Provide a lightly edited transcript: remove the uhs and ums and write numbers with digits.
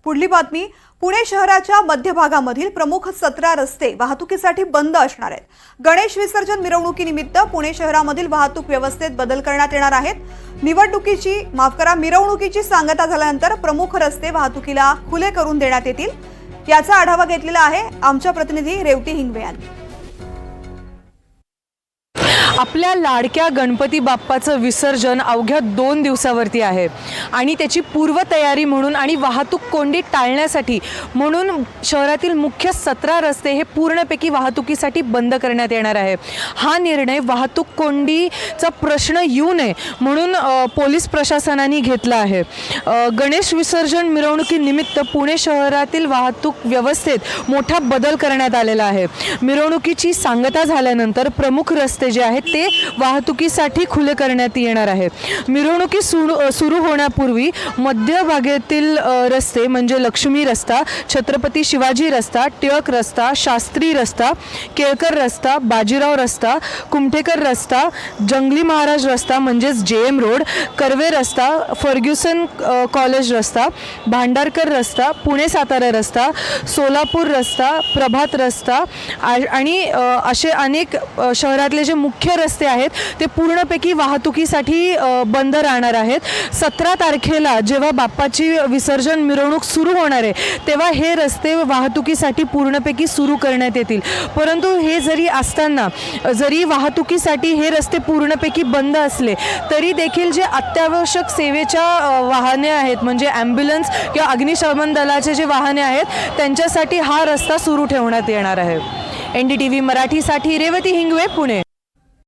पुढली बातमी, पुणे शहराच्या मध्यभागामधील प्रमुख 17 रस्ते वाहतुकीसाठी बंद असणार आहेत। गणेश विसर्जन मिरवणुकीनिमित्त पुणे शहरामधील वाहतूक व्यवस्थेत बदल करण्यात येणार आहेत। मिरवणुकीची सांगता झाल्यानंतर प्रमुख रस्ते वाहतुकीला खुले करून देण्यात येतील। याचा आढावा घेतलेला आहे आमच्या प्रतिनिधी रेवती हिंगवे यांनी। आपल्या लाडक्या गणपती बाप्पाचं विसर्जन अवघ्या 2 दिवसावरती आहे आणि त्याची पूर्वतयारी म्हणून आणि वाहतूक कोंडी टाळण्यासाठी म्हणून शहरातील मुख्य 17 रस्ते हे पूर्णपैकी वाहतुकीसाठी बंद करण्यात येणार आहे। हा निर्णय वाहतूक कोंडीचा प्रश्न येऊ नये म्हणून पोलीस प्रशासनाने घेतला आहे। गणेश विसर्जन मिरवणुकीनिमित्त पुणे शहरातील वाहतूक व्यवस्थेत मोठा बदल करण्यात आलेला आहे। मिरवणुकीची सांगता झाल्यानंतर प्रमुख रस्ते जे आहेत ते वाहतुकीसाठी खुले करण्यात येणार आहे। मिरवणुकी सुरू होण्यापूर्वी मध्यभागातील रस्ते म्हणजे लक्ष्मी रस्ता, छत्रपती शिवाजी रस्ता, टिळक रस्ता, शास्त्री रस्ता, केळकर रस्ता, बाजीराव रस्ता, कुमठेकर रस्ता, जंगली महाराज रस्ता म्हणजे जेएम रोड, कर्वे रस्ता, फर्ग्युसन कॉलेज रस्ता, भांडारकर रस्ता, पुणे सातारा रस्ता, सोलापूर रस्ता, प्रभात रस्ता आणि असे अनेक शहरातले जे मुख्य रस्ते आहेत ते पूर्णपैकी वाहतुकीसाठी बंद राहणार आहेत। 17 तारखेला जेव्हा बाप्पाची विसर्जन मिरवणूक सुरू होणार आहे तेव्हा हे रस्ते वाहतुकीसाठी पूर्णपैकी सुरू करण्यात येतील। परंतु हे जरी असताना जरी वाहतुकीसाठी हे रस्ते पूर्णपैकी बंद असले तरी देखील जे अत्यावश्यक सेवेच्या वाहने आहेत म्हणजे ॲम्ब्युलन्स किंवा अग्निशमन दलाचे जे वाहने आहेत त्यांच्यासाठी हा रस्ता सुरू ठेवण्यात येणार आहे। NDTV मराठीसाठी रेवती हिंगवे, पुणे।